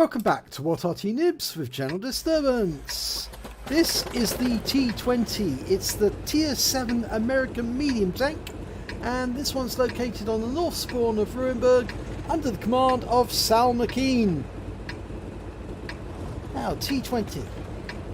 Welcome back to What Arty Noobs with General Disturbance. This is the T20. It's the Tier 7 American medium tank, and this one's located on the north spawn of Ruinberg under the command of SalMcKean. Now, T20.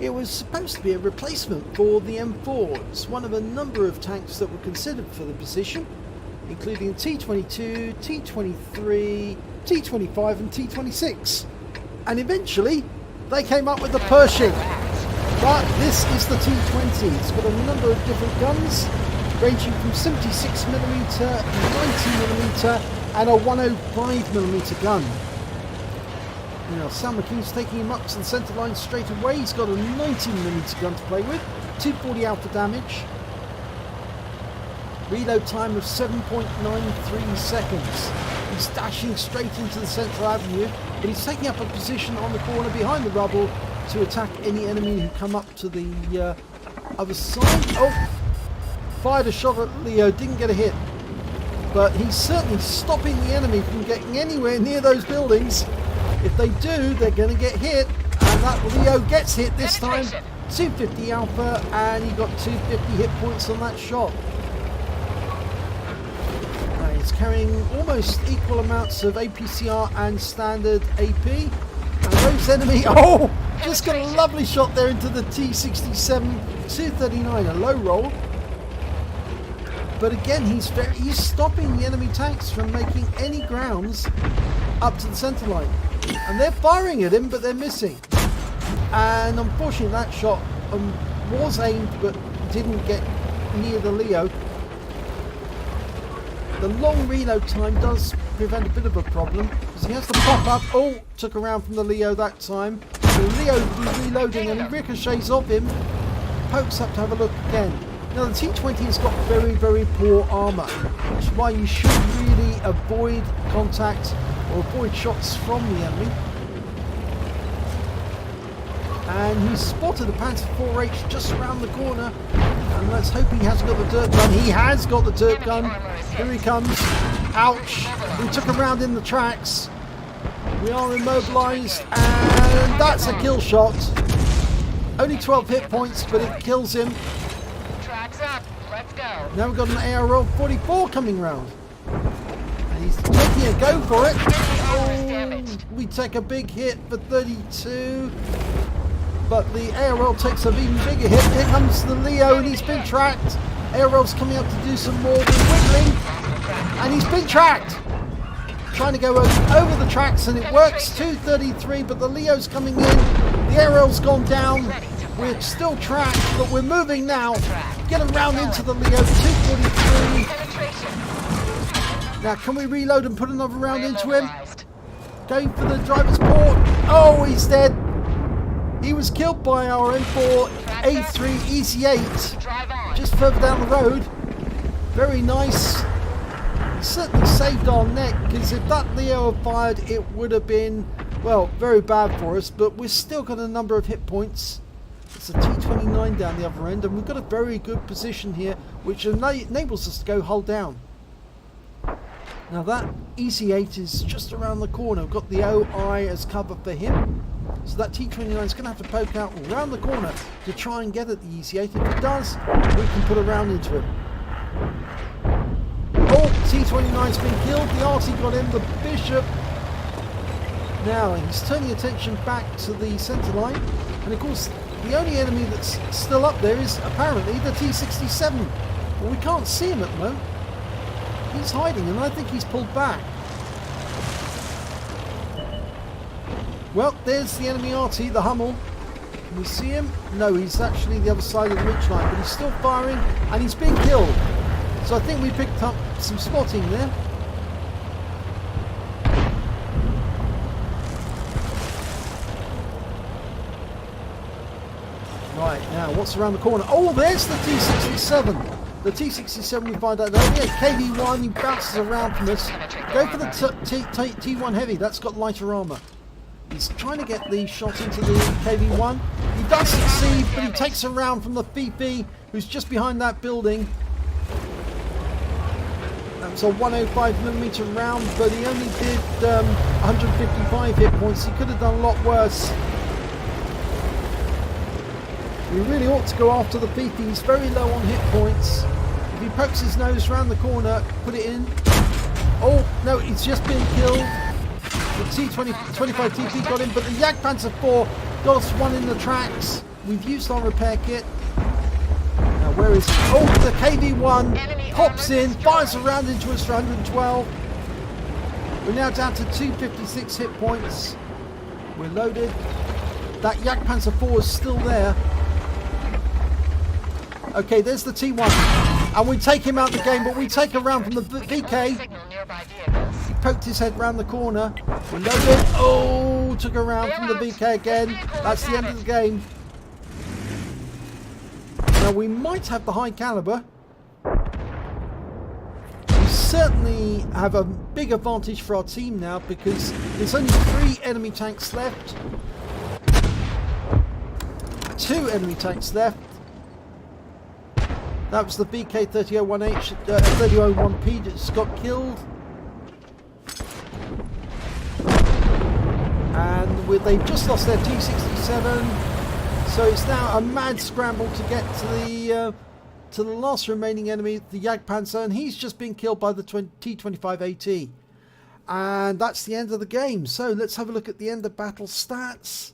It was supposed to be a replacement for the M4. It's one of a number of tanks that were considered for the position, including T22, T23, T25 and T26. And eventually they came up with the Pershing. But this is the T20. It's got a number of different guns ranging from 76mm, 90mm and a 105mm gun. Now SalMcKean's taking him up to the centre line straight away. He's got a 90mm gun to play with, 240 alpha damage. Reload time of 7.93 seconds. He's dashing straight into the central avenue, but he's taking up a position on the corner behind the rubble to attack any enemy who come up to the other side. Oh! Fired a shot at Leo, didn't get a hit. But he's certainly stopping the enemy from getting anywhere near those buildings. If they do, they're going to get hit, and that Leo gets hit this time. 250 alpha, and he got 250 hit points on that shot. He's carrying almost equal amounts of APCR and standard AP. And those enemy, oh, just got a lovely shot there into the T67 239, a low roll. But again, he's stopping the enemy tanks from making any grounds up to the centre line. And they're firing at him, but they're missing. And unfortunately, that shot was aimed, but didn't get near the Leo. The long reload time does prevent a bit of a problem, because he has to pop up. Oh, took a round from the Leo that time. The Leo is reloading and he ricochets off him. Pokes up to have a look again. Now the T20 has got very, very poor armour, which is why you should really avoid contact or avoid shots from the enemy. And he's spotted a Panzer 4H just around the corner, and let's hope he hasn't got the dirt gun. He has got the dirt gun. Here he comes. Ouch. We took him round in the tracks. We are immobilised, and that's a kill shot. Only 12 hit points, but it kills him. Tracks up. Let's go. Now we've got an ARL 44 coming round. And he's taking a go for it. Oh, we take a big hit for 32. But the ARL takes an even bigger hit. Here comes the Leo, and he's been tracked. ARL's coming up to do some more wiggling, and he's been tracked. Trying to go over the tracks, and it works. 233, but the Leo's coming in. The ARL's gone down. We're still tracked, but we're moving now. Get around into the Leo. 243. Now, can we reload and put another round into him? Going for the driver's port. Oh, he's dead. He was killed by our M4 A3 EC8 just further down the road. Very nice. He certainly saved our neck, because if that Leo had fired, it would have been, well, very bad for us. But we've still got a number of hit points. It's a T29 down the other end, and we've got a very good position here, which enables us to go hull down. Now that EC8 is just around the corner. We've got the OI as cover for him. So that T29 is going to have to poke out around the corner to try and get at the EC8. If it does, we can put a round into him. Oh, T29's been killed. The Arty got him, the Bishop. Now he's turning attention back to the centre line. And of course, the only enemy that's still up there is apparently the T67. Well, we can't see him at the moment. He's hiding, and I think he's pulled back. Well, there's the enemy Arty, the Hummel. Can we see him? No, he's actually the other side of the ridge line, but he's still firing, and he's being killed. So I think we picked up some spotting there. Right, now what's around the corner? Oh, there's the T67. The T67, we find out there. Yeah, KV1, he bounces around from us. Go for the T1 Heavy, that's got lighter armour. He's trying to get the shot into the KV1. He does succeed, but he takes a round from the FIFI, who's just behind that building. It's a 105mm round, but he only did 155 hit points. He could have done a lot worse. We really ought to go after the PP. He's very low on hit points. If he pokes his nose around the corner, put it in. Oh, no, he's just been killed. The T25 TP got him, but the Jagdpanzer 4 got us one in the tracks. We've used our repair kit. Now, where is... Oh, the KV-1 pops in, fires a round into us for 112. We're now down to 256 hit points. We're loaded. That Jagdpanzer 4 is still there. Okay, there's the T1. And we take him out of the game, but we take a round from the VK. He poked his head round the corner. We're loaded. Oh, took a round from the VK again. That's the end of the game. Now, we might have the High Calibre. We certainly have a big advantage for our team now because there's only 3 enemy tanks left. 2 enemy tanks left. That was the VK3001H, 3001P that just got killed. And they've just lost their T67. So it's now a mad scramble to get to the last remaining enemy, the Jagdpanzer, and he's just been killed by the T25AT. And that's the end of the game. So let's have a look at the end of battle stats.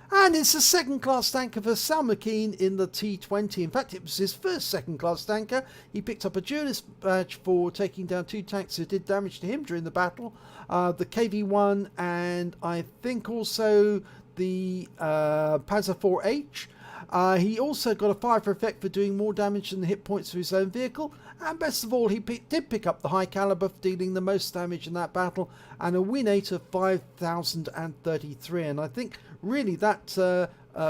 And it's a second-class tanker for SalMcKean in the T20. In fact, it was his first second-class tanker. He picked up a duelist badge for taking down 2 tanks who did damage to him during the battle. The KV-1 and I think also the Panzer 4H. He also got a fire for effect for doing more damage than the hit points of his own vehicle. And best of all, he did pick up the High Calibre for dealing the most damage in that battle and a win rate of 5,033. And I think really that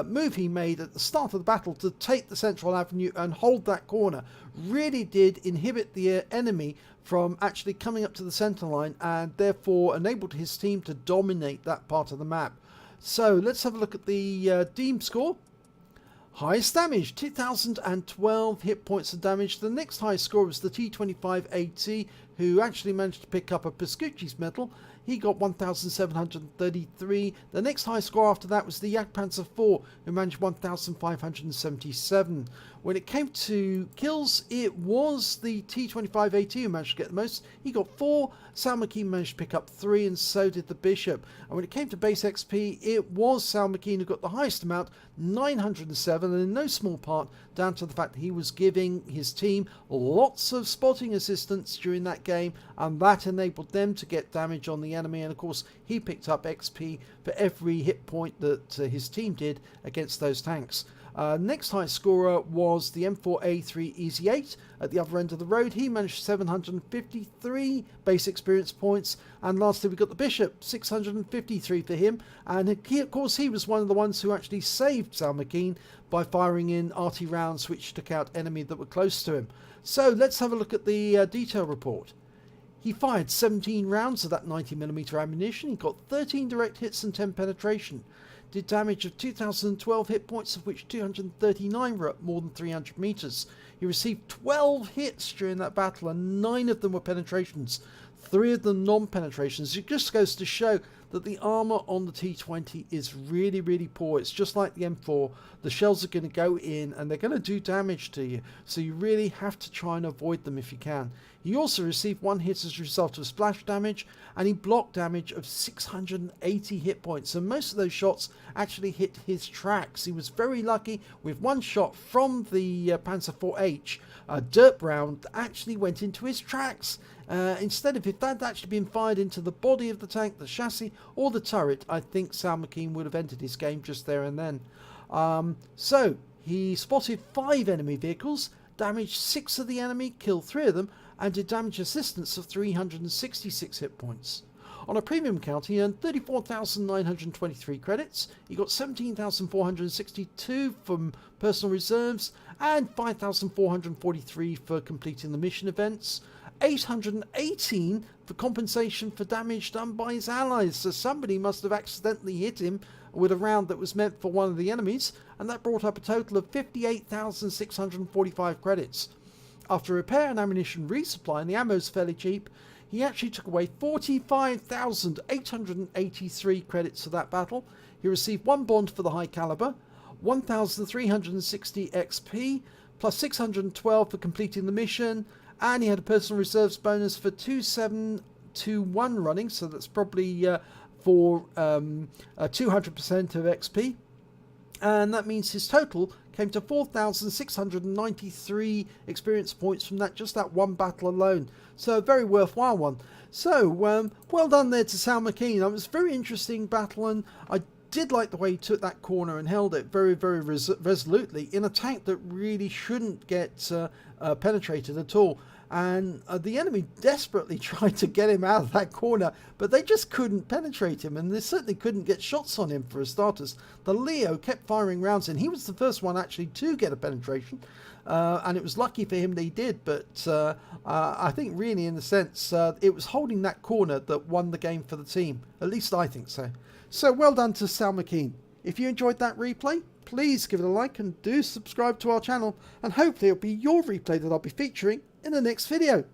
move he made at the start of the battle to take the central avenue and hold that corner really did inhibit the enemy from actually coming up to the centre line and therefore enabled his team to dominate that part of the map. So let's have a look at the team score. Highest damage, 2,012 hit points of damage. The next highest score was the T25AT, who actually managed to pick up a Pescucci's medal. He got 1,733. The next high score after that was the Jagdpanzer 4, who managed 1,577. When it came to kills, it was the T25AT who managed to get the most. He got 4. SalMcKean managed to pick up 3, and so did the Bishop. And when it came to base XP, it was SalMcKean who got the highest amount, 907, and in no small part down to the fact that he was giving his team lots of spotting assistance during that game, and that enabled them to get damage on the enemy. And of course, he picked up XP for every hit point that his team did against those tanks. Next highest scorer was the M4A3 Easy 8 at the other end of the road. He managed 753 base experience points. And lastly, we got the Bishop, 653 for him. And of course, he was one of the ones who actually saved SalMcKean by firing in Arty rounds which took out enemies that were close to him. So let's have a look at the detail report. He fired 17 rounds of that 90mm ammunition. He got 13 direct hits and 10 penetration. Did damage of 2,012 hit points, of which 239 were at more than 300 meters. He received 12 hits during that battle, and 9 of them were penetrations, 3 of them non-penetrations. It just goes to show that the armor on the T20 is really, really poor. It's just like the M4. The shells are going to go in and they're going to do damage to you, so you really have to try and avoid them if you can. He also received 1 hit as a result of splash damage, and he blocked damage of 680 hit points, and most of those shots actually hit his tracks. He was very lucky with 1 shot from the Panzer 4H, a dirt round that actually went into his tracks. Instead of, if that had actually been fired into the body of the tank, the chassis or the turret, I think SalMcKean would have ended his game just there and then. So he spotted 5 enemy vehicles, damaged 6 of the enemy, killed 3 of them, and did damage assistance of 366 hit points. On a premium count, he earned 34,923 credits. He got 17,462 from personal reserves and 5,443 for completing the mission events. 818 for compensation for damage done by his allies, so somebody must have accidentally hit him with a round that was meant for one of the enemies, and that brought up a total of 58,645 credits. After repair and ammunition resupply, and the ammo's fairly cheap, he actually took away 45,883 credits for that battle. He received 1 bond for the High Calibre, 1,360 XP, plus 612 for completing the mission, and he had a personal reserves bonus for 2721 running, so that's probably for 200% of XP. And that means his total came to 4,693 experience points from just that one battle alone. So a very worthwhile one. So well done there to SalMcKean. It was a very interesting battle, and I did like the way he took that corner and held it very, very resolutely in a tank that really shouldn't get penetrated at all. And the enemy desperately tried to get him out of that corner, but they just couldn't penetrate him, and they certainly couldn't get shots on him for starters. The Leo kept firing rounds, and he was the first one actually to get a penetration, and it was lucky for him that he did, but I think really in a sense it was holding that corner that won the game for the team. At least I think so. So well done to SalMcKean. If you enjoyed that replay, please give it a like and do subscribe to our channel, and hopefully it'll be your replay that I'll be featuring in the next video.